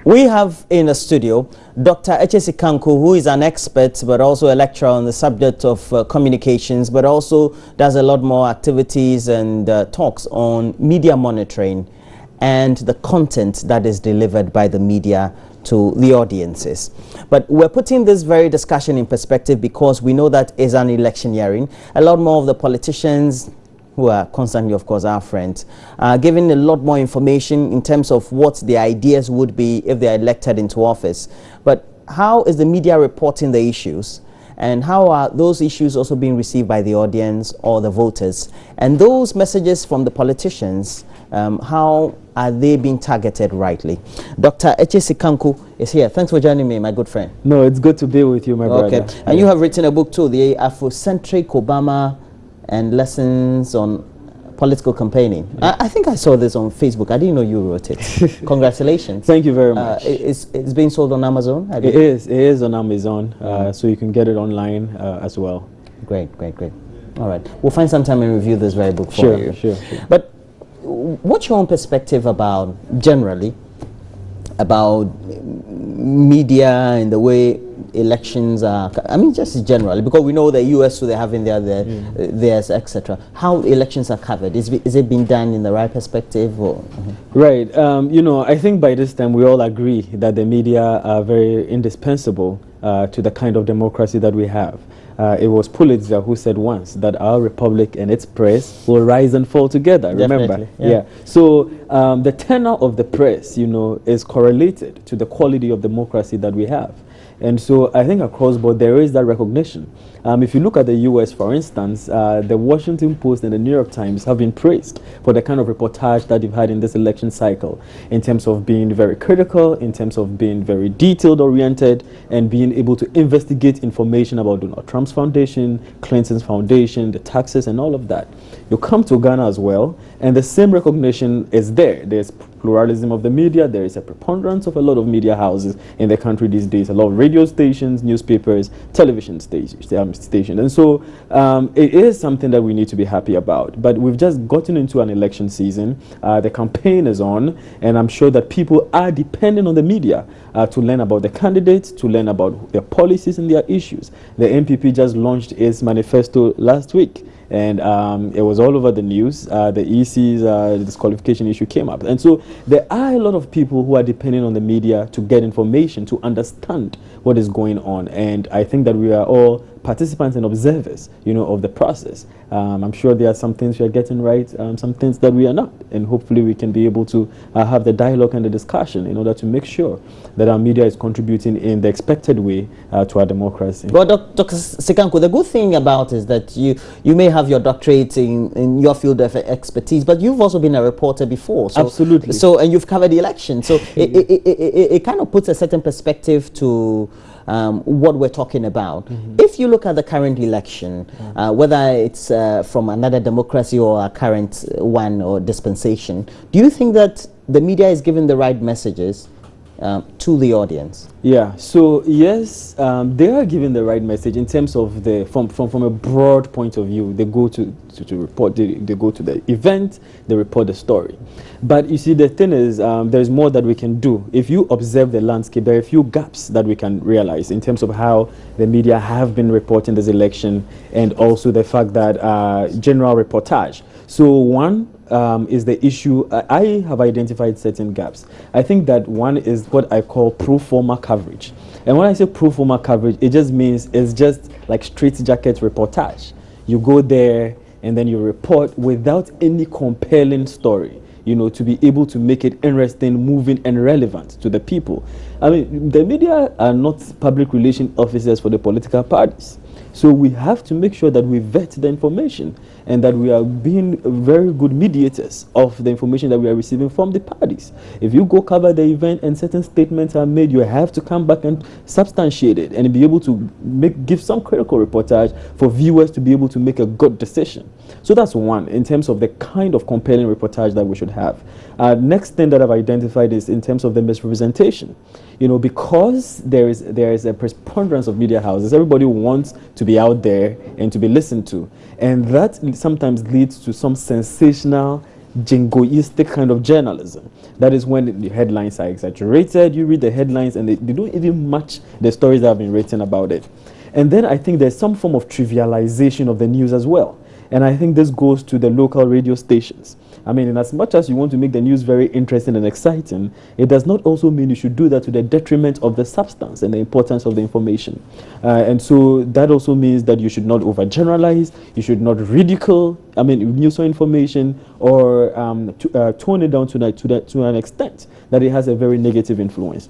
We have in the studio Dr. Echesi Kanku, who is an expert but also a lecturer on the subject of communications, but also does a lot more activities and talks on media monitoring and the content that is delivered by the media to the audiences. But we're putting this very discussion in perspective because we know that is an electioneering. A lot more of the politicians, who are constantly, of course, our friends, giving a lot more information in terms of what the ideas would be if they are elected into office. But how is the media reporting the issues? And how are those issues also being received by the audience or the voters? And those messages from the politicians, how are they being targeted rightly? Dr. Echesi Kanku is here. Thanks for joining me, my good friend. No, it's good to be with you, my brother. Okay. And you have written a book too, The Afrocentric Obama and Lessons on Political Campaigning. I think I saw this on Facebook. I didn't know you wrote it. Congratulations. Thank you very much. It's being sold on Amazon? It is on Amazon, so you can get it online as well. Great. All right. We'll find some time and review this very book for you. Sure. But what's your own perspective about, generally, about media and the way elections are, I mean, just generally, because we know the US, so they're having theirs, etc. How elections are covered, is it being done in the right perspective? Or? Right. You know, I think by this time we all agree that the media are very indispensable to the kind of democracy that we have. It was Pulitzer who said once that our republic and its press will rise and fall together. Remember? Definitely, yeah. So the tenor of the press, you know, is correlated to the quality of democracy that we have. And so I think across board there is that recognition. If you look at the US, for instance, the Washington Post and the New York Times have been praised for the kind of reportage that they've had in this election cycle, in terms of being very critical, in terms of being very detailed oriented, and being able to investigate information about Donald Trump's foundation, Clinton's foundation, the taxes and all of that. You come to Ghana as well, and the same recognition is there. There's pluralism of the media. There is a preponderance of a lot of media houses in the country these days, a lot of radio stations, newspapers, television stations. And so it is something that we need to be happy about. But we've just gotten into an election season. The campaign is on, and I'm sure that people are depending on the media to learn about the candidates, to learn about their policies and their issues. The NPP just launched its manifesto last week, and it was all over the news. The EC's disqualification issue came up. And so there are a lot of people who are depending on the media to get information, to understand what is going on. And I think that we are all participants and observers, you know, of the process. I'm sure there are some things we are getting right, some things that we are not. And hopefully we can be able to have the dialogue and the discussion in order to make sure that our media is contributing in the expected way to our democracy. Well, Dr. Sekanku, the good thing about is that you may have your doctorate in your field of expertise, but you've also been a reporter before. So, absolutely. So, and you've covered the election. So it kind of puts a certain perspective to what we're talking about. If you look at the current election, whether it's from another democracy or a current one or dispensation, do you think that the media is giving the right messages to the audience? Yeah, so yes, they are giving the right message in terms of the from a broad point of view. They go to report, they go to the event, they report the story. But you see, the thing is, there's more that we can do. If you observe the landscape, there are a few gaps that we can realize in terms of how the media have been reporting this election, and also the fact that general reportage. So one is the issue. I have identified certain gaps. I think that one is what I call pro forma coverage. And when I say pro forma coverage, it just means it's just like straight jacket reportage. You go there and then you report without any compelling story, you know, to be able to make it interesting, moving, and relevant to the people. I mean, the media are not public relations officers for the political parties. So we have to make sure that we vet the information and that we are being very good mediators of the information that we are receiving from the parties. If you go cover the event and certain statements are made, you have to come back and substantiate it and be able to give some critical reportage for viewers to be able to make a good decision. So that's one, in terms of the kind of compelling reportage that we should have. Next thing that I've identified is in terms of the misrepresentation. You know, because there is a preponderance of media houses, everybody wants to be out there and to be listened to. And that sometimes leads to some sensational jingoistic kind of journalism. That is when the headlines are exaggerated. You read the headlines and they don't even match the stories that have been written about it. And then I think there's some form of trivialization of the news as well. And I think this goes to the local radio stations. I mean, in as much as you want to make the news very interesting and exciting, it does not also mean you should do that to the detriment of the substance and the importance of the information. And so that also means that you should not overgeneralize, you should not ridicule, I mean, news or information, or tone it down to an extent that it has a very negative influence.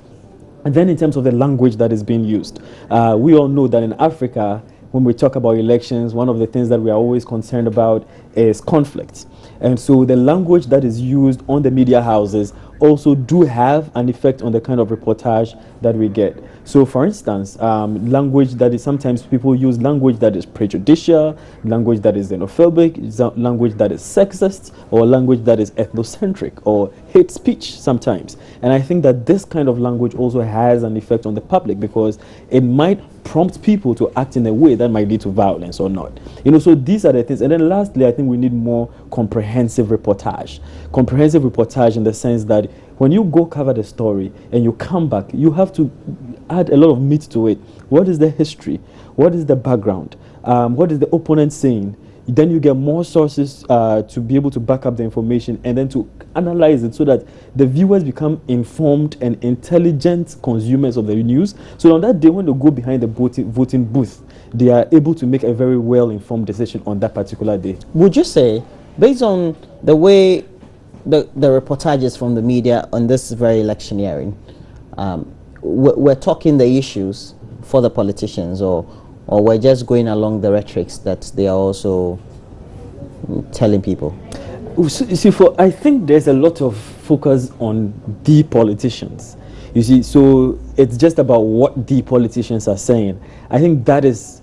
And then in terms of the language that is being used, we all know that in Africa, when we talk about elections, one of the things that we are always concerned about is conflict. And so the language that is used on the media houses also do have an effect on the kind of reportage that we get. So for instance, language that is, sometimes people use language that is prejudicial, language that is xenophobic, language that is sexist, or language that is ethnocentric or hate speech sometimes. And I think that this kind of language also has an effect on the public, because it might prompt people to act in a way that might lead to violence or not. You know, so these are the things. And then lastly, I think we need more comprehensive reportage. Comprehensive reportage in the sense that when you go cover the story and you come back, you have to add a lot of meat to it. What is the history? What is the background? What is the opponent saying? Then you get more sources to be able to back up the information and then to analyze it so that the viewers become informed and intelligent consumers of the news. So on that day, when they go behind the voting booth, they are able to make a very well-informed decision on that particular day. Would you say, based on the way the reportages from the media on this very electioneering, we're talking the issues for the politicians, or we're just going along the rhetorics that they are also telling people? See, I think there's a lot of focus on the politicians. You see, so it's just about what the politicians are saying. I think that is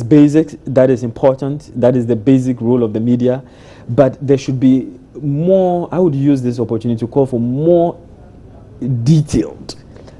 basic, that is important, that is the basic role of the media. But there should be more, I would use this opportunity to call for more detailed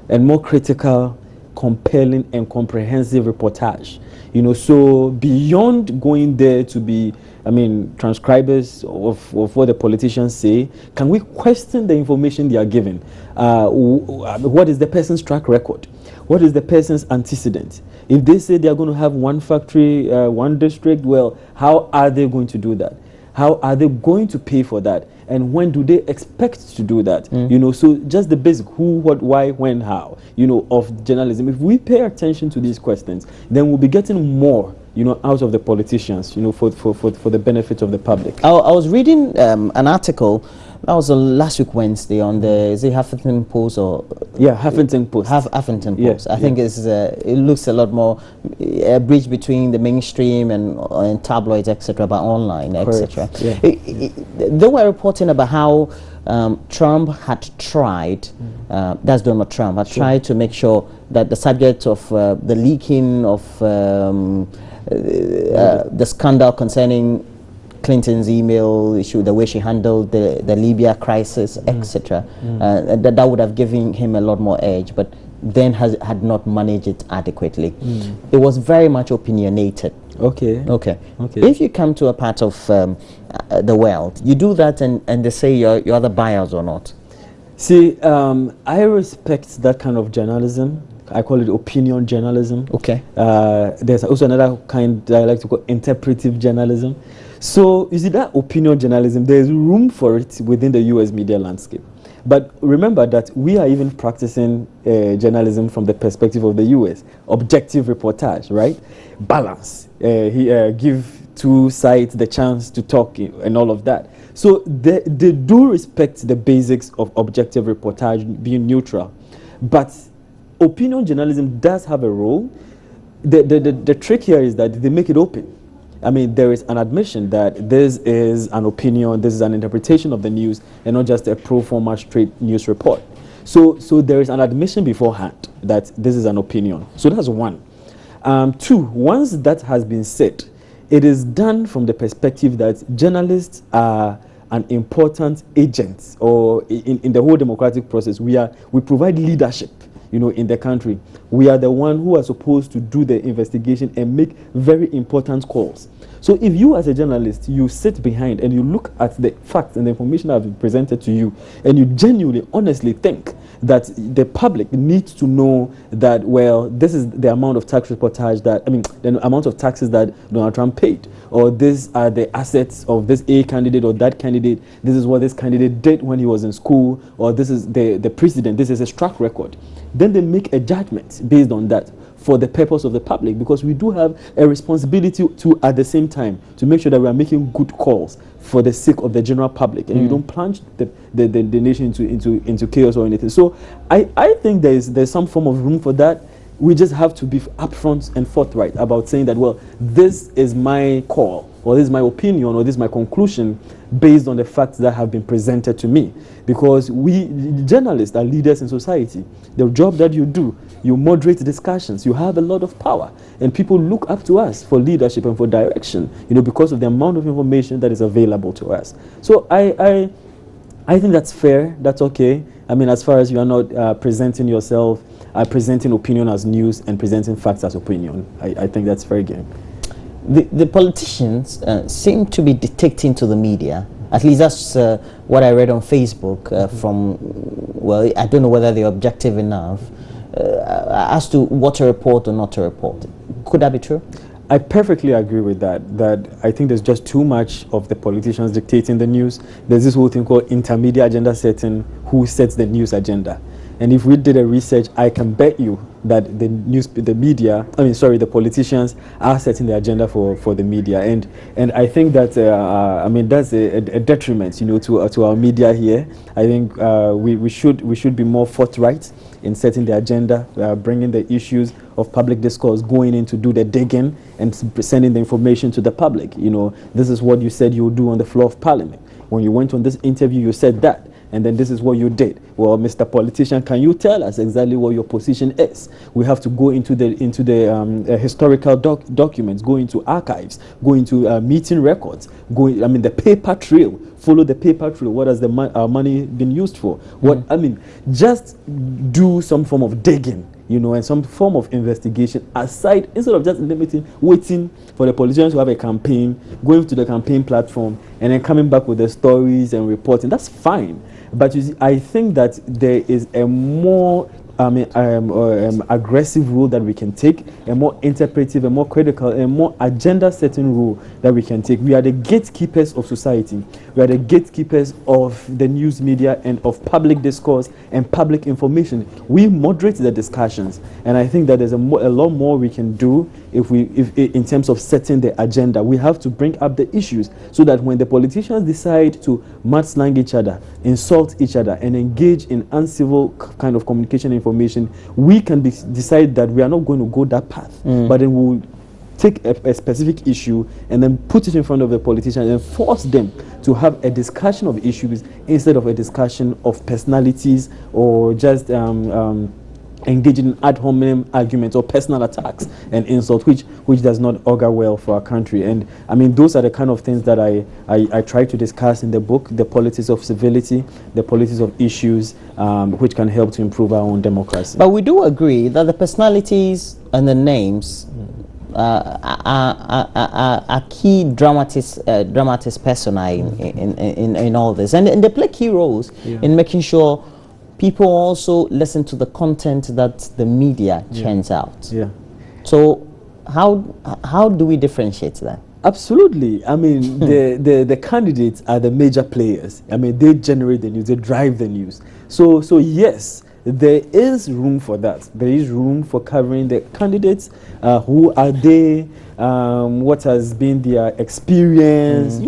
and more critical, compelling and comprehensive reportage. You know, so beyond going there to be, I mean, transcribers of what the politicians say, can we question the information they are giving? What is the person's track record? What is the person's antecedent? If they say they are going to have one factory, one district, well, how are they going to do that? How are they going to pay for that? And when do they expect to do that? You know, so just the basic who, what, why, when, how, you know, of journalism. If we pay attention to these questions, then we'll be getting more, you know, out of the politicians, you know, for the benefit of the public. I was reading an article that was last week Wednesday on the, is it Huffington Post or? Yeah, Huffington Post. Huffington Post. Yeah, I think it's it looks a lot more a bridge between the mainstream and tabloids, etc., but online, etc. Yeah. They were reporting about how Trump had tried, that's Donald Trump, had tried to make sure that the subject of the leaking of the scandal concerning Clinton's email issue, the way she handled the Libya crisis, etc., that would have given him a lot more edge, but then had not managed it adequately. It was very much opinionated. Okay. If you come to a part of the world, you do that and they say you're the bias or not. See, I respect that kind of journalism. I call it opinion journalism. Okay. There's also another kind that I like to call interpretive journalism. So, you see, that opinion journalism, there's room for it within the US media landscape. But remember that we are even practicing journalism from the perspective of the US. Objective reportage, right? Balance. Give two sides the chance to talk and all of that. So they do respect the basics of objective reportage, being neutral. But opinion journalism does have a role. The trick here is that they make it open. I mean, there is an admission that this is an opinion, this is an interpretation of the news, and not just a pro forma straight news report. So there is an admission beforehand that this is an opinion. So that's one. Two, once that has been said, it is done from the perspective that journalists are an important agent, or in the whole democratic process, we provide leadership. in the country. We are the one who are supposed to do the investigation and make very important calls. So if you as a journalist, you sit behind and you look at the facts and the information that have been presented to you, and you genuinely, honestly think that the public needs to know that, well, this is the amount of tax reportage that, the amount of taxes that Donald Trump paid, or these are the assets of this A candidate or that candidate, this is what this candidate did when he was in school, or this is the president, this is his track record. Then they make a judgment based on that for the purpose of the public, because we do have a responsibility to, at the same time, to make sure that we are making good calls for the sake of the general public, and you don't plunge the nation into chaos or anything. So I think there's some form of room for that. We just have to be upfront and forthright about saying that, well, this is my call, or this is my opinion, or this is my conclusion based on the facts that have been presented to me. Because we journalists are leaders in society. The job that you do, you moderate discussions, you have a lot of power, and people look up to us for leadership and for direction, because of the amount of information that is available to us. So I think that's fair, that's okay. As far as you are not presenting yourself, presenting opinion as news and presenting facts as opinion, I think that's fair game. The politicians seem to be dictating to the media. At least that's what I read on Facebook from, well, I don't know whether they're objective enough as to what to report or not to report. Could that be true? I perfectly agree with that. That I think there's just too much of the politicians dictating the news. There's this whole thing called intermediate agenda setting, who sets the news agenda. And if we did a research, I can bet you that the politicians are setting the agenda for the media, and I think that that's a detriment, to our media here. I think we should be more forthright in setting the agenda, bringing the issues of public discourse, going in to do the digging and sending the information to the public. This is what you said you would do on the floor of Parliament. When you went on this interview, you said that. And then this is what you did. Well, Mr. Politician, can you tell us exactly what your position is? We have to go into the historical documents, go into archives, go into meeting records, the paper trail. Follow the paper trail. What has our money been used for? Just do some form of digging, and some form of investigation aside, instead of just waiting for the politicians to have a campaign, going to the campaign platform, and then coming back with the stories and reporting. That's fine. But you see, I think that there is a more aggressive role that we can take, a more interpretive, a more critical, a more agenda-setting role that we can take. We are the gatekeepers of society. We are the gatekeepers of the news media and of public discourse and public information. We moderate the discussions, and I think that there's a lot more we can do if in terms of setting the agenda. We have to bring up the issues so that when the politicians decide to mudslang each other, insult each other, and engage in uncivil kind of communication information, we can decide that we are not going to go that path, but then we'll take a specific issue and then put it in front of the politicians and force them to have a discussion of issues instead of a discussion of personalities or just engaging in ad hominem arguments or personal attacks and insults, which does not augur well for our country. And those are the kind of things that I try to discuss in the book, the politics of civility, the politics of issues, which can help to improve our own democracy. But we do agree that the personalities and the names are key dramatis personae in all this, and they play key roles in making sure people also listen to the content that the media churns out. So how do we differentiate that? Absolutely. The candidates are the major players. They generate the news, they drive the news. So yes, there is room for that. There is room for covering the candidates. Who are they? What has been their experience?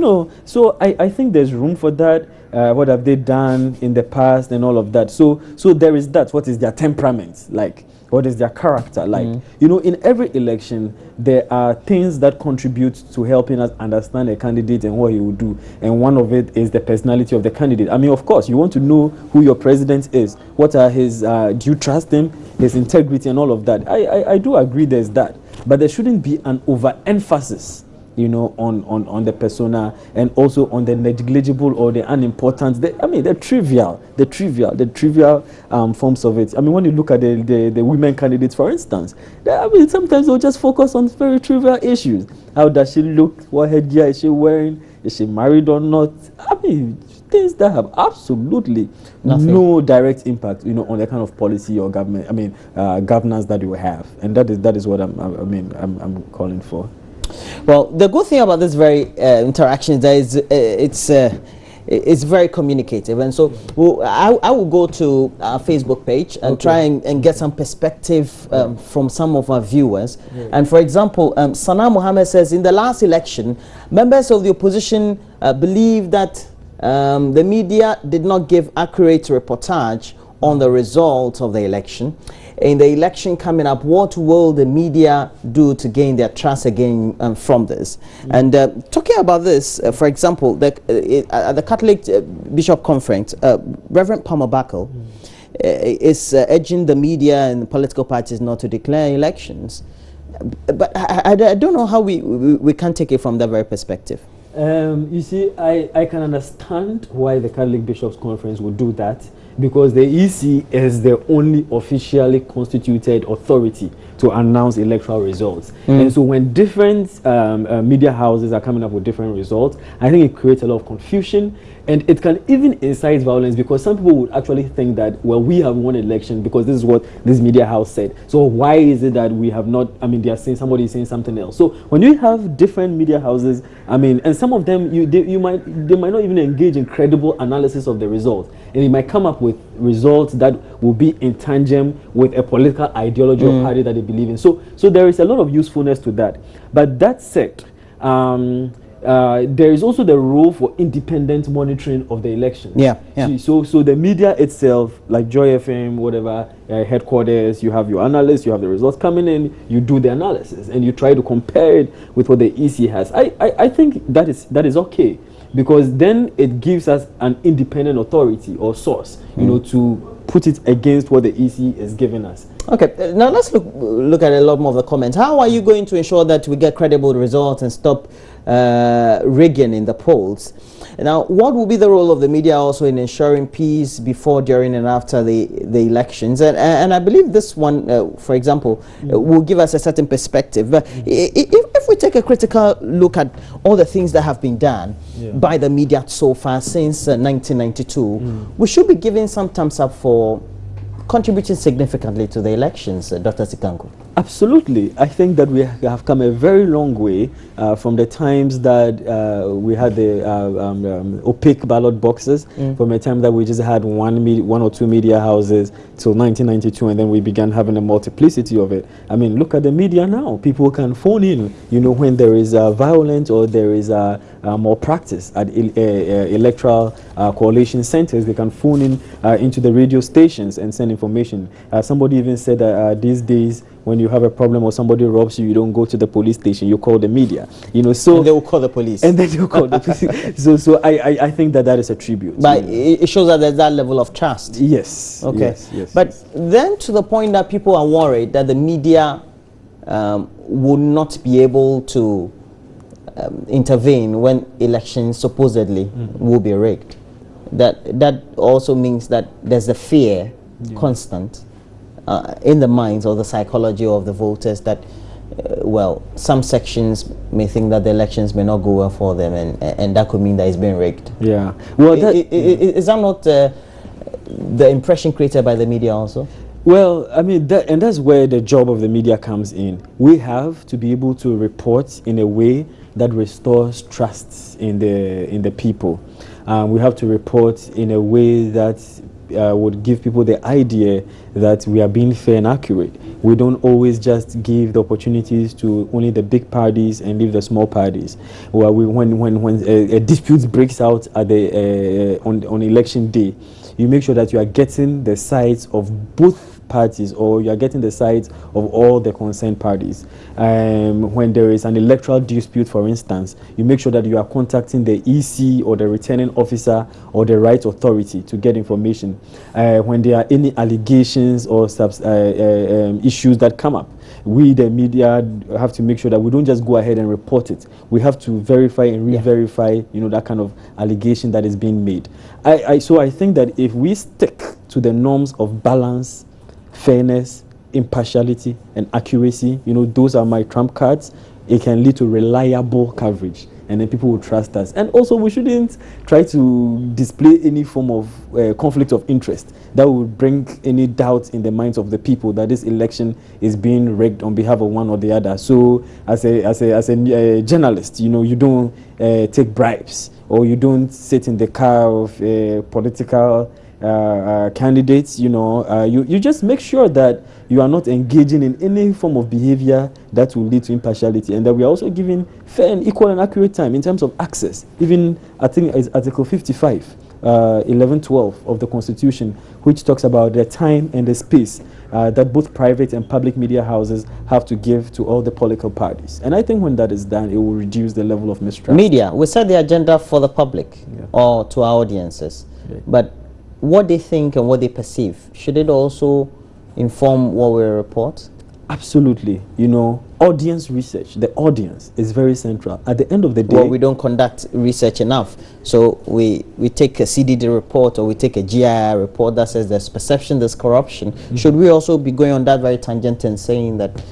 So I think there's room for that. What have they done in the past and all of that? So there is that. What is their temperament like? What is their character like? In every election, there are things that contribute to helping us understand a candidate and what he will do. And one of it is the personality of the candidate. Of course, you want to know who your president is. What are his, do you trust him? His integrity and all of that. I do agree there's that. But there shouldn't be an overemphasis you know, on the persona, and also on the negligible or the unimportant, the trivial forms of it. I mean, when you look at the women candidates, for instance, sometimes they'll just focus on very trivial issues. How does she look? What headgear is she wearing? Is she married or not? I mean, things that have absolutely no direct impact, you know, on the kind of policy or government, governance that you have, and that is what I'm calling for. Well, the good thing about this very interaction is it's very communicative, and so I will go to our Facebook page and try and get some perspective from some of our viewers. And for example, Sana Mohammed says, in the last election, members of the opposition believe that the media did not give accurate reportage on the results of the election. In the election coming up, what will the media do to gain their trust again from this? And talking about this, for example, at the Catholic Bishop Conference, Reverend Palmer Buckle is urging the media and political parties not to declare elections. But I don't know how we can take it from that very perspective. You see, I can understand why the Catholic Bishops' Conference would do that, because the EC is the only officially constituted authority to announce electoral results. And so when different media houses are coming up with different results, I think it creates a lot of confusion, and it can even incite violence, because some people would actually think that, well, we have won election because this is what this media house said. So why is it that we have not? I mean, they are saying, somebody is saying something else. So when you have different media houses, I mean, and some of them they might not even engage in credible analysis of the results, and they might come up with results that will be in tandem with a political ideology or party that they believe in. So there is a lot of usefulness to that. But that said, there is also the role for independent monitoring of the election. So the media itself, like Joy FM, whatever, headquarters, you have your analysts, you have the results coming in, you do the analysis, and you try to compare it with what the EC has. I think that is okay, because then it gives us an independent authority or source, you know, to put it against what the EC is giving us. Okay, now let's look at a lot more of the comments. How are you going to ensure that we get credible results and stop rigging in the polls? Now, what will be the role of the media also in ensuring peace before, during, and after the elections? And I believe this one, for example, will give us a certain perspective. But if we take a critical look at all the things that have been done by the media so far since 1992, we should be giving some thumbs up for contributing significantly to the elections, Dr. Sikanko. Absolutely. I think that we have come a very long way from the times that we had the opaque ballot boxes, from a time that we just had one or two media houses till 1992, and then we began having a multiplicity of it. I mean, look at the media now. People can phone in, you know, when there is violence or there is more practice at electoral coalition centers. They can phone in into the radio stations and send information. Somebody even said that these days, when you have a problem or somebody robs you, you don't go to the police station, you call the media. You know, so and they will call the police. And then they'll call the police. So I think that is a tribute. But it shows that there's that level of trust. Yes. Okay. Yes, but then to the point that people are worried that the media will not be able to intervene when elections supposedly will be rigged. That also means that there's a fear constant in the minds or the psychology of the voters that, well, some sections may think that the elections may not go well for them, and that could mean that it's been rigged. Yeah. Well, is that not the impression created by the media also? Well, I mean, that's where the job of the media comes in. We have to be able to report in a way that restores trust in the people. We have to report in a way that would give people the idea that we are being fair and accurate. We don't always just give the opportunities to only the big parties and leave the small parties. Well, when a dispute breaks out at on election day, you make sure that you are getting the sides of both parties, or you are getting the sides of all the concerned parties. When there is an electoral dispute, for instance, you make sure that you are contacting the EC or the returning officer or the right authority to get information. When there are any allegations or issues that come up, we, the media, have to make sure that we don't just go ahead and report it. We have to verify and re-verify, that kind of allegation that is being made. So I think that if we stick to the norms of balance, fairness, impartiality, and accuracy, those are my trump cards, it can lead to reliable coverage, and then people will trust us. And also, we shouldn't try to display any form of conflict of interest that would bring any doubt in the minds of the people that this election is being rigged on behalf of one or the other. So as a journalist, you don't take bribes, or you don't sit in the car of political candidates. You just make sure that you are not engaging in any form of behavior that will lead to impartiality, and that we are also giving fair and equal and accurate time in terms of access. Even I think it's Article 55, 1112 of the Constitution, which talks about the time and the space that both private and public media houses have to give to all the political parties. And I think when that is done, it will reduce the level of mistrust. Media, we set the agenda for the public or to our audiences, but what they think and what they perceive, should it also inform what we report? Absolutely. Audience research, the audience is very central. At the end of the day, well, we don't conduct research enough. So we take a CDD report, or we take a GIR report that says there's perception, there's corruption. Should we also be going on that very tangent and saying that,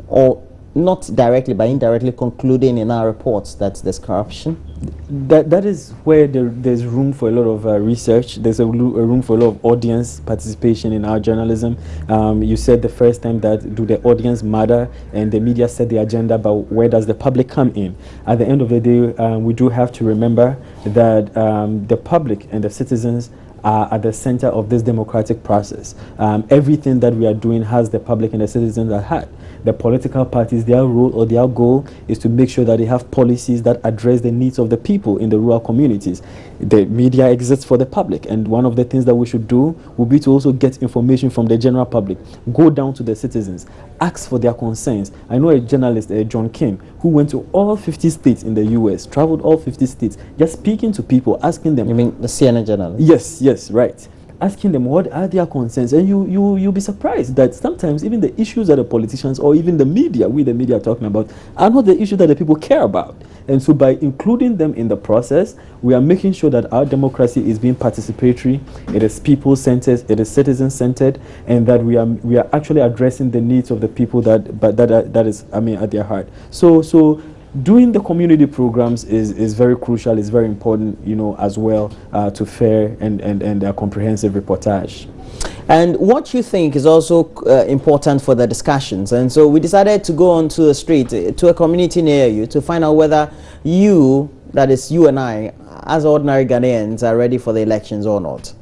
or not directly but indirectly concluding in our reports that there's corruption? That is where there's room for a lot of research. There's a room for a lot of audience participation in our journalism. You said the first time that do the audience matter, and the media set the agenda, but where does the public come in? At the end of the day, we do have to remember that the public and the citizens are at the center of this democratic process. Everything that we are doing has the public and the citizens at heart. The political parties, their role or their goal is to make sure that they have policies that address the needs of the people in the rural communities. The media exists for the public, and one of the things that we should do will be to also get information from the general public, go down to the citizens, ask for their concerns. I know a journalist, John Kim, who went to all 50 states in the US, traveled all 50 states, just speaking to people, asking them. You mean the CNN journalist? Yes, right. Asking them what are their concerns, and you'll be surprised that sometimes even the issues that the politicians or even the media are talking about are not the issues that the people care about. And so by including them in the process, we are making sure that our democracy is being participatory, it is people-centered, it is citizen-centered, and that we are actually addressing the needs of the people that is at their heart. So doing the community programs is very crucial, is very important, as well, to fair and comprehensive reportage. And what you think is also important for the discussions. And so we decided to go onto the street, to a community near you, to find out whether you, that is you and I, as ordinary Ghanaians, are ready for the elections or not.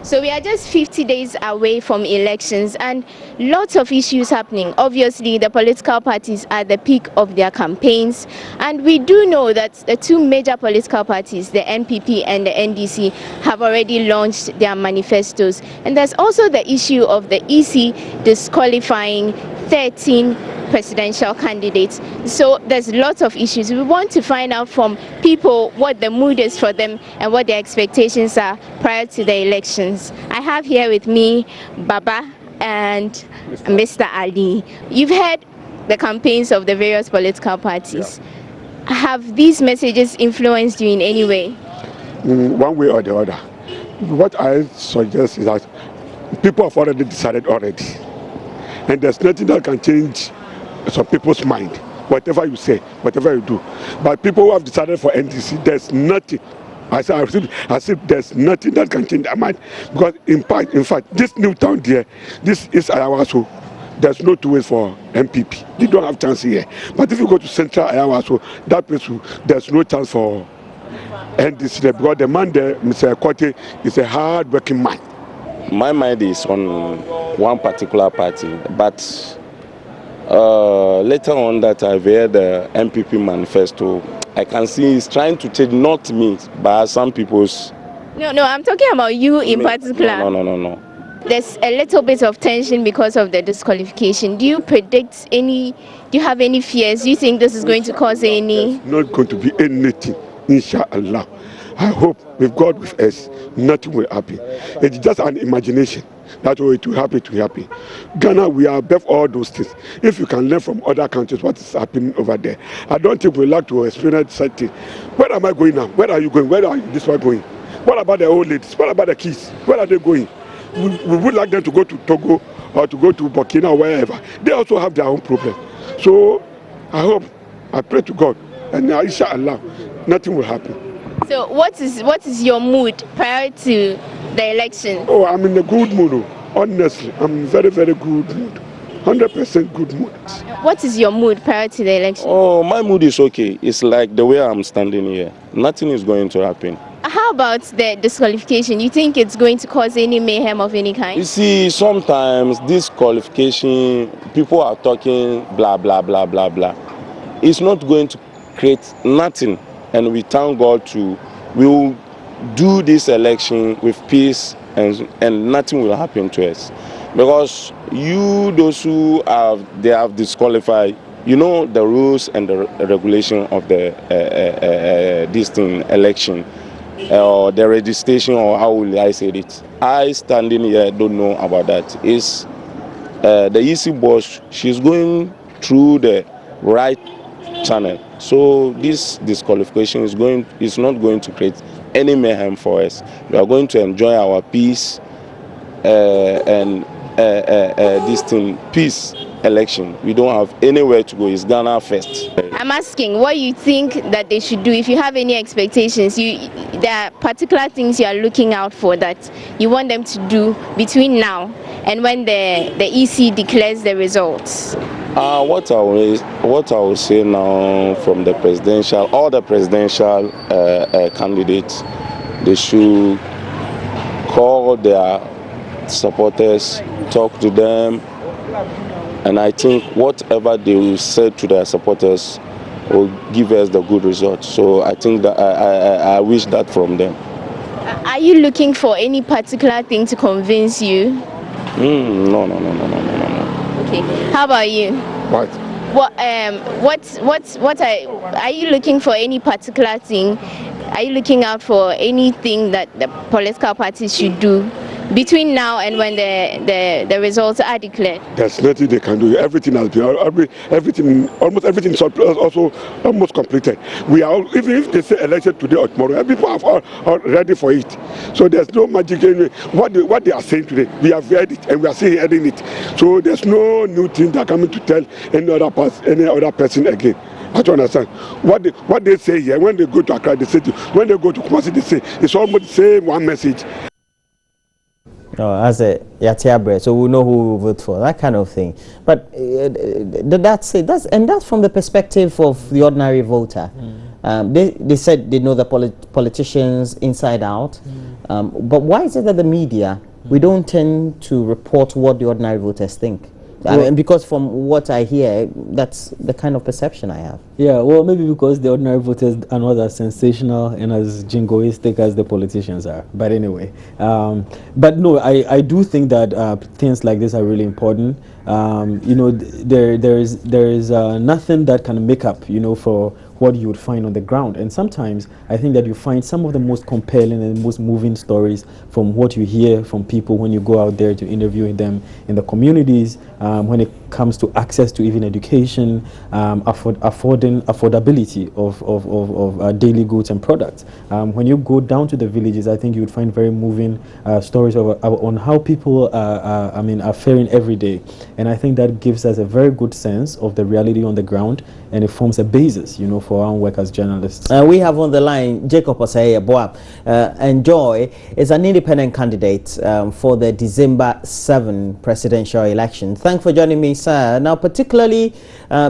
So we are just 50 days away from elections, and lots of issues happening. Obviously, the political parties are at the peak of their campaigns, and we do know that the two major political parties, the NPP and the NDC, have already launched their manifestos. And there's also the issue of the EC disqualifying 13 presidential candidates. So there's lots of issues. We want to find out from people what the mood is for them and what their expectations are prior to the elections. I have here with me Baba and Mr. Ali. You've heard the campaigns of the various political parties. Yeah. Have these messages influenced you in any way? One way or the other. What I suggest is that people have already decided already. And there's nothing that can change some people's mind, whatever you say, whatever you do. But people who have decided for NDC, there's nothing. I said there's nothing that can change their mind. Because in fact, this new town there, this is Ayawaso. There's no two ways for MPP. They don't have chance here. But if you go to Central Ayawaso, that place, there's no chance for NDC there, because the man there, Mr. Kote, is a hard-working man. My mind is on one particular party, but later on that I've heard the MPP manifesto, I can see it's trying to change, not me, but some people's. No, I'm talking about you in particular. No. there's a little bit of tension because of the disqualification. Do you have any fears? Do you think this is going to cause any? Not going to be anything, inshallah. I hope with God with us, nothing will happen. It's just an imagination. That way it will happen, it will happen. Ghana, we are above all those things. If you can learn from other countries what is happening over there, I don't think we like to experience such thing. Where am I going now? Where are you going? Where are you this one going? What about the old ladies? What about the kids? Where are they going? We would like them to go to Togo or to go to Burkina or wherever. They also have their own problem. So I hope, I pray to God, and inshallah, nothing will happen. So what is your mood prior to the election? Oh, I'm in a good mood. Honestly, I'm in very, very good mood. 100% good mood. What is your mood prior to the election? Oh, my mood is okay. It's like the way I'm standing here. Nothing is going to happen. How about the disqualification? You think it's going to cause any mayhem of any kind? You see, sometimes this qualification, people are talking blah, blah, blah, blah, blah. It's not going to create nothing. And we thank God we will do this election with peace and nothing will happen to us. Because those who have disqualified, you know the rules and the regulation of the this thing, election. Or the registration, or how will I say it? I standing here don't know about that. It's the EC boss, she's going through the right channel. So this disqualification is not going to create any mayhem for us. We are going to enjoy our peace and this thing, peace election. We don't have anywhere to go. It's Ghana first. I'm asking what you think that they should do. If you have any expectations, there are particular things you are looking out for that you want them to do between now and when the EC declares the results. What I will say now from all the presidential candidates, they should call their supporters, talk to them, and I think whatever they will say to their supporters will give us the good result. So I think that I wish that from them. Are you looking for any particular thing to convince you? No. Okay. How about you? What? What are you looking for any particular thing? Are you looking out for anything that the political parties should do between now and when the results are declared? There's nothing they can do. Everything has been, almost everything is also almost completed. We are even if they say election today or tomorrow, people are ready for it. So there's no magic anyway. What they are saying today, we have read it and we are still hearing it. So there's no new thing that coming to tell any other person again. I don't understand. What they say here, when they go to Accra, they say when they go to Kumasi, they say it's almost the same one message. As a Yatia bread, so we know who we vote for, that kind of thing. But that's from the perspective of the ordinary voter. They said they know the politicians inside out. But why is it that the media, we don't tend to report what the ordinary voters think? I mean, because from what I hear, that's the kind of perception I have. Yeah, well, maybe because the ordinary voters are not as sensational and as jingoistic as the politicians are. But anyway, but no, I do think that things like this are really important. You know, there is nothing that can make up, you know, for what you would find on the ground. And sometimes I think that you find some of the most compelling and most moving stories from what you hear from people when you go out there to interview them in the communities, when it comes to access to even education, affordability of daily goods and products. When you go down to the villages, I think you would find very moving stories on how people are faring every day. And I think that gives us a very good sense of the reality on the ground, and it forms a basis, you know, for our own work as journalists. We have on the line Jacob Osei-Boab. Joy is an independent candidate for the December 7 presidential election. Thanks for joining me, sir. Now, particularly,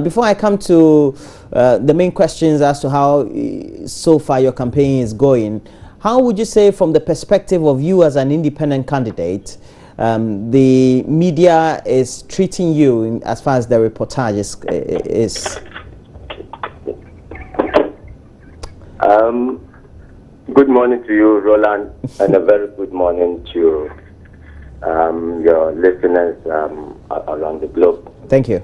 before I come to the main questions as to how so far your campaign is going, how would you say, from the perspective of you as an independent candidate, the media is treating you as far as the reportage is? Good morning to you, Roland, and a very good morning to your listeners around the globe. Thank you.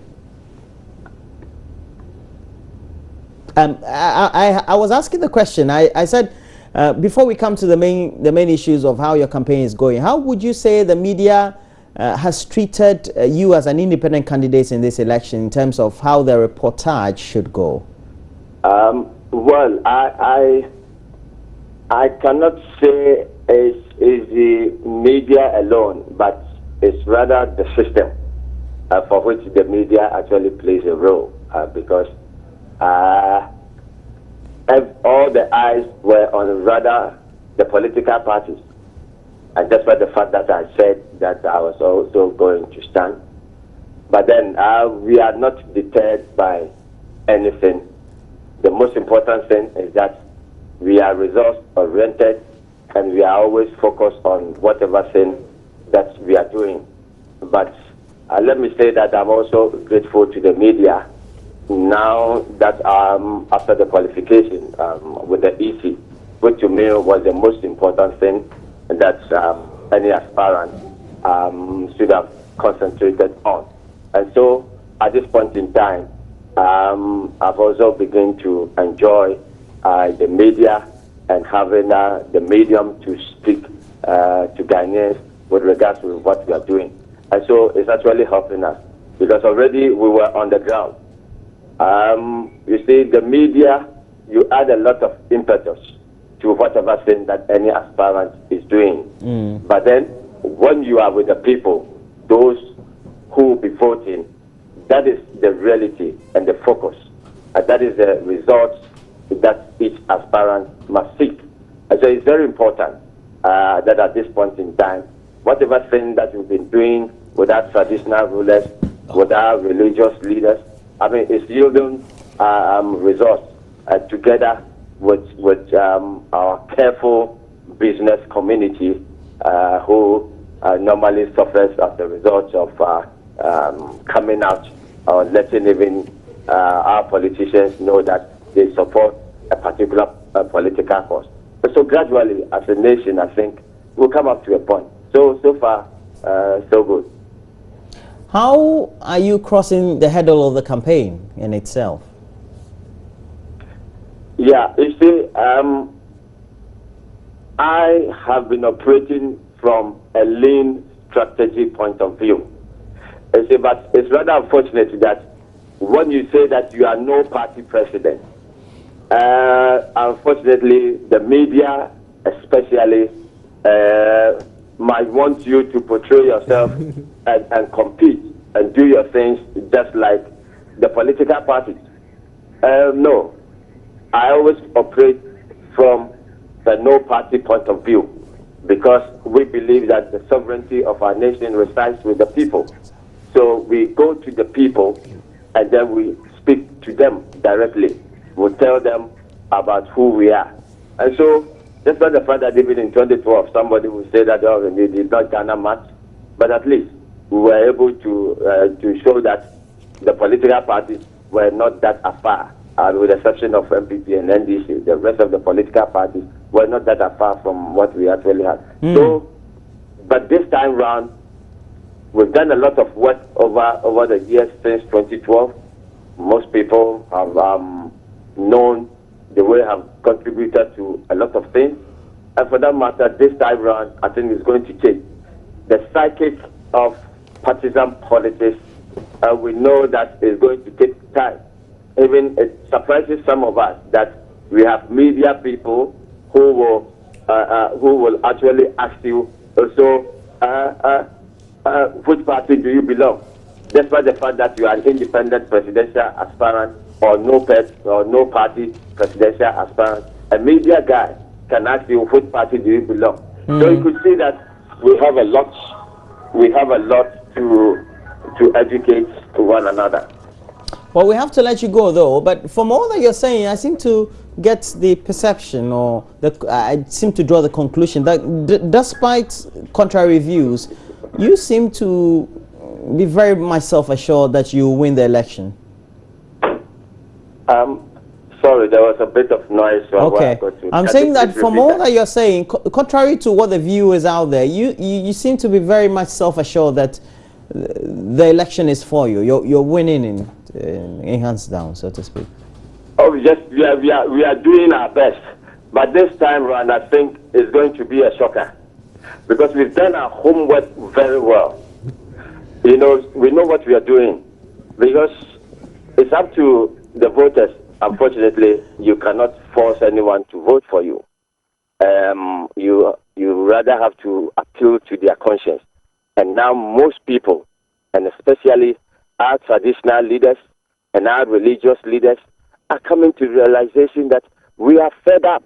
I was asking the question. I said before we come to the main issues of how your campaign is going, how would you say the media has treated you as an independent candidate in this election in terms of how the reportage should go? Well, I cannot say it's the media alone, but it's rather the system for which the media actually plays a role, because all the eyes were on rather the political parties. And that's why the fact that I said that I was also going to stand. But then we are not deterred by anything. The most important thing is that we are results-oriented and we are always focused on whatever thing that we are doing. But let me say that I'm also grateful to the media now that after the qualification with the EC, which to me was the most important thing that any aspirant should have concentrated on. And so at this point in time, I've also begun to enjoy the media and having the medium to speak to Ghanaians with regards to what we are doing. And so it's actually helping us because already we were on the ground. You see, the media, you add a lot of impetus to whatever thing that any aspirant is doing. But then when you are with the people, those who will be voting, that is the reality and the focus. And that is the results that each aspirant must seek. And so it's very important that at this point in time, whatever thing that we've been doing with our traditional rulers, with our religious leaders, I mean, it's yielding results together with our careful business community who normally suffers as a result of coming out or letting even our politicians know that they support a particular political cause. So gradually, as a nation, I think we'll come up to a point. So far, so good. How are you crossing the hurdle of the campaign in itself? Yeah, you see, I have been operating from a lean strategy point of view. You see, but it's rather unfortunate that when you say that you are no party president, unfortunately, the media especially might want you to portray yourself and compete and do your things just like the political parties. No, I always operate from the no-party point of view because we believe that the sovereignty of our nation resides with the people. So we go to the people and then we speak to them directly. We tell them about who we are. And so that's not the fact that even in 2012 somebody will say that they did not garner much, but at least we were able to show that the political parties were not that afar, with the exception of MPP and NDC. The rest of the political parties were not that afar from what we actually had. So, but this time round, we've done a lot of work over the years since 2012. Most people have known the way have contributed to a lot of things. And for that matter, this time round, I think it's going to change. The psychic of partisan politics, we know that it's going to take time. Even it surprises some of us that we have media people who will actually ask you, so which party do you belong? Despite the fact that you are an independent presidential aspirant or no party presidential aspirant, a media guy can ask you which party do you belong. So you could see that we have a lot to educate one another. Well, we have to let you go, though. But from all that you're saying, I seem to get the perception, or I seem to draw the conclusion that despite contrary views, you seem to be very much self-assured that you win the election. Sorry, there was a bit of noise. Okay. I'm saying that from all that you're saying, contrary to what the view is out there, you seem to be very much self-assured that the election is for you. You're winning in hands down, so to speak. Oh, we are doing our best, but this time around, I think it's going to be a shocker, because we've done our homework very well. You know, we know what we are doing, because it's up to the voters. Unfortunately, you cannot force anyone to vote for you. You rather have to appeal to their conscience. And now most people, and especially our traditional leaders and our religious leaders, are coming to realization that we are fed up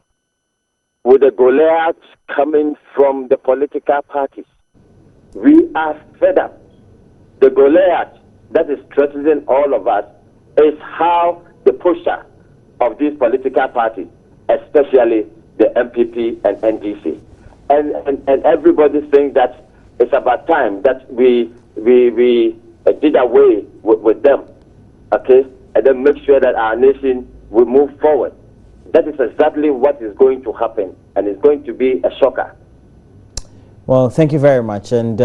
with the Goliaths coming from the political parties. We are fed up. The Goliath that is threatening all of us is how the pusher of these political parties, especially the MPP and NDC. And everybody thinks that it's about time that we did away with them, okay? And then make sure that our nation will move forward. That is exactly what is going to happen, and it's going to be a shocker. Well, thank you very much. And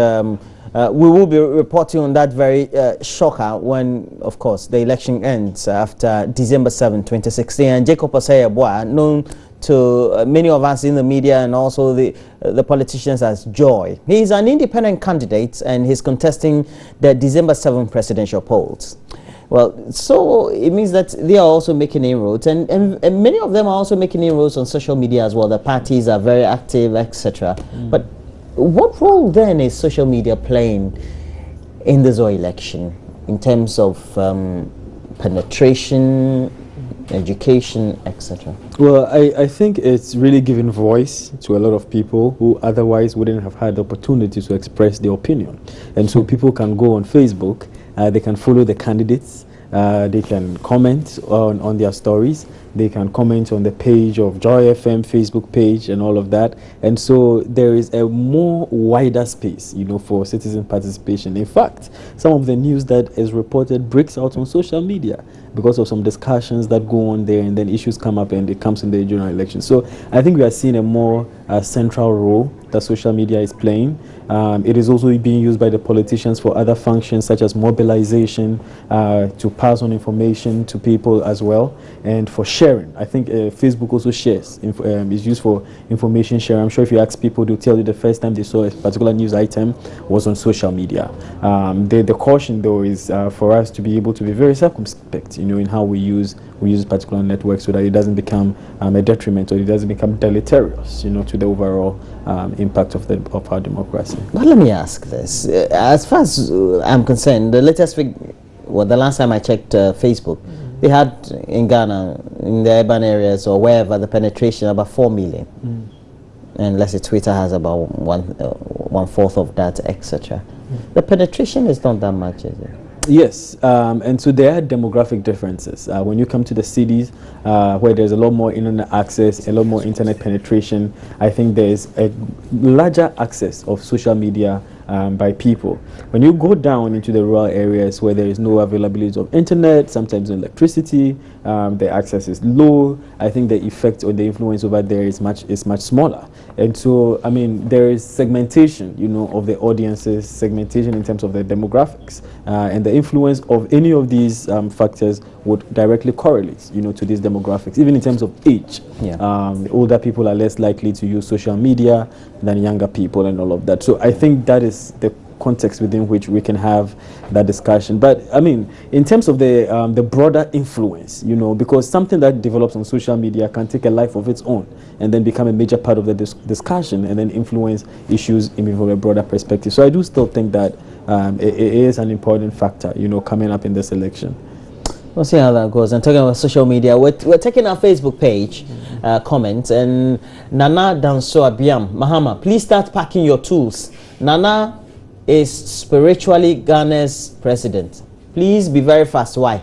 we will be reporting on that very shocker when, of course, the election ends after December 7, 2016. And Jacob Osei-Boah, known to many of us in the media and also the politicians as Joy. He is an independent candidate and he's contesting the December 7 presidential polls. Well, so it means that they are also making inroads, and many of them are also making inroads on social media as well. The parties are very active, etc. But what role then is social media playing in the Zoe election in terms of penetration, education, etc.? Well, I think it's really giving voice to a lot of people who otherwise wouldn't have had the opportunity to express their opinion. And so people can go on Facebook, they can follow the candidates, they can comment on their stories, they can comment on the page of Joy FM Facebook page and all of that. And so there is a more wider space, you know, for citizen participation. In fact, some of the news that is reported breaks out on social media because of some discussions that go on there, and then issues come up and it comes in the general election. So I think we are seeing a more central role that social media is playing. It is also being used by the politicians for other functions such as mobilization, to pass on information to people as well, and for sharing. I think Facebook also shares, is used for information sharing. I'm sure if you ask people, they'll tell you the first time they saw a particular news item was on social media. The caution though is for us to be able to be very circumspect, you know, in how we use particular networks, so that it doesn't become a detriment, or it doesn't become deleterious, you know, to the overall impact of our democracy. But let me ask this: as far as I'm concerned, the latest the last time I checked Facebook, they had in Ghana, in the urban areas or wherever, the penetration about 4 million, and let's say Twitter has about one fourth of that, etc. The penetration is not that much, is it? Yes, and so there are demographic differences. When you come to the cities where there's a lot more internet access, a lot more internet penetration, I think there's a larger access of social media by people. When you go down into the rural areas where there is no availability of internet, sometimes no electricity, the access is low, I think the effect or the influence over there is much smaller. And so, I mean, there is segmentation, you know, of the audiences, segmentation in terms of the demographics, and the influence of any of these factors would directly correlate, you know, to these demographics, even in terms of age. Yeah. Older people are less likely to use social media than younger people and all of that. So I think that is the context within which we can have that discussion. But I mean, in terms of the broader influence, you know, because something that develops on social media can take a life of its own and then become a major part of the discussion and then influence issues in from a broader perspective. So I do still think that it is an important factor, you know, coming up in this election. We'll see how that goes. And talking about social media, we're taking our Facebook page comments, and Nana Danso Abiam Mahama, please start packing your tools. Nana is spiritually Ghana's president. Please be very fast. Why?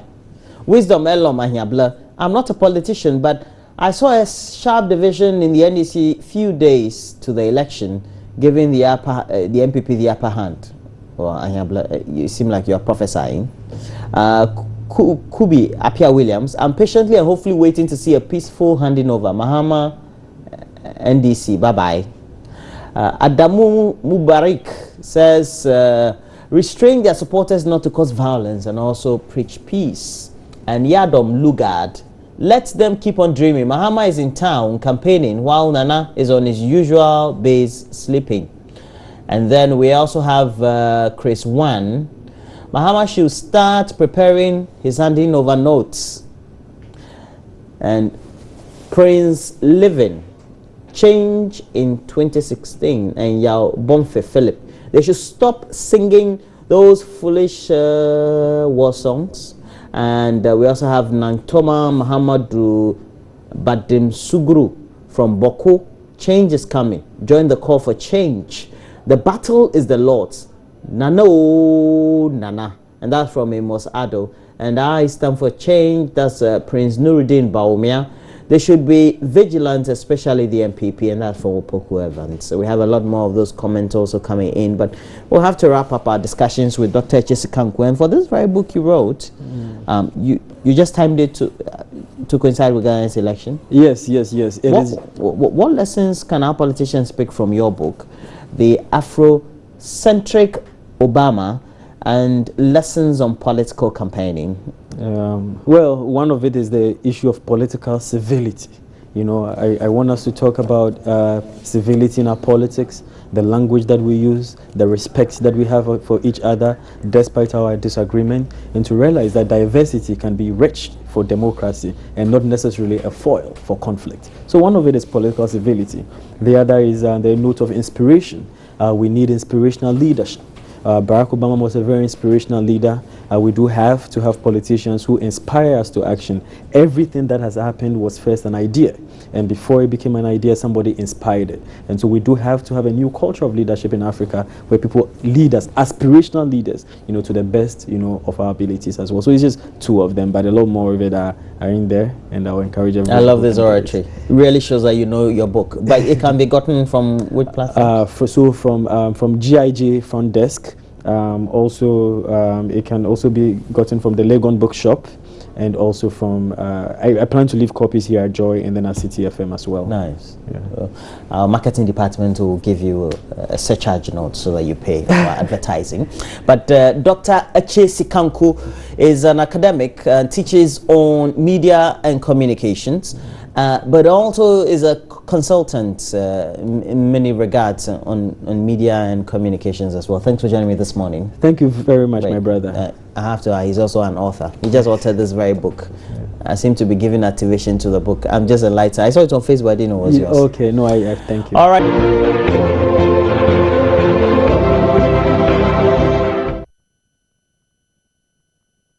Wisdom Elo Mahiabla. I'm not a politician, but I saw a sharp division in the NDC few days to the election, giving the MPP the upper hand. Well, Ahiabla, you seem like you are prophesying. Kubi Apia Williams, I'm patiently and hopefully waiting to see a peaceful handing over. Mahama, NDC, bye-bye. Adamu Mubarak says, restrain their supporters not to cause violence and also preach peace. And Yadom Lugard, let them keep on dreaming. Mahama is in town campaigning while Nana is on his usual base sleeping. And then we also have Chris Wan. Mahama should start preparing his handing over notes. And Prince Living, change in 2016. And Yao Bonfe Philip, they should stop singing those foolish war songs. And we also have Nantoma Mahamadu Badim Sugru from Boko. Change is coming. Join the call for change. The battle is the Lord's. Nano Nana. And that's from Amos Ado. And I stand for change. That's Prince Nuruddin Baumia. They should be vigilant, especially the MPP, and that's from Opoku Evans. So we have a lot more of those comments also coming in, but we'll have to wrap up our discussions with Dr. Echesi And for this very book you wrote, you just timed it to coincide with Ghana's election? Yes. What lessons can our politicians pick from your book, the Afrocentric Obama, and lessons on political campaigning? Well, one of it is the issue of political civility. You know, I want us to talk about civility in our politics, the language that we use, the respect that we have for each other, despite our disagreement, and to realize that diversity can be rich for democracy and not necessarily a foil for conflict. So one of it is political civility. The other is the note of inspiration. We need inspirational leadership. Barack Obama was a very inspirational leader. We do have to have politicians who inspire us to action. Everything that has happened was first an idea, and before it became an idea, somebody inspired it. And so we do have to have a new culture of leadership in Africa, where people lead us, aspirational leaders, you know, to the best, you know, of our abilities as well. So it's just two of them, but a lot more of it are in there, and I'll encourage everyone. I love this oratory. It really shows that you know your book. But it can be gotten from which platform? From GIG Front Desk. It can also be gotten from the Legon Bookshop, and also from I plan to leave copies here at Joy and then at CTFM as well. Nice. Yeah. Our marketing department will give you a surcharge note so that you pay for advertising. But Dr. Echesi Kanku is an academic and teaches on media and communications, but also is a consultant in many regards on media and communications as well. Thanks for joining me this morning. Thank you very much, my brother. I have to, he's also an author. He just authored this very book. Yeah. I seem to be giving activation to the book. I'm just a lighter. I saw it on Facebook, I didn't know it was yours. Okay, no, I thank you. All right.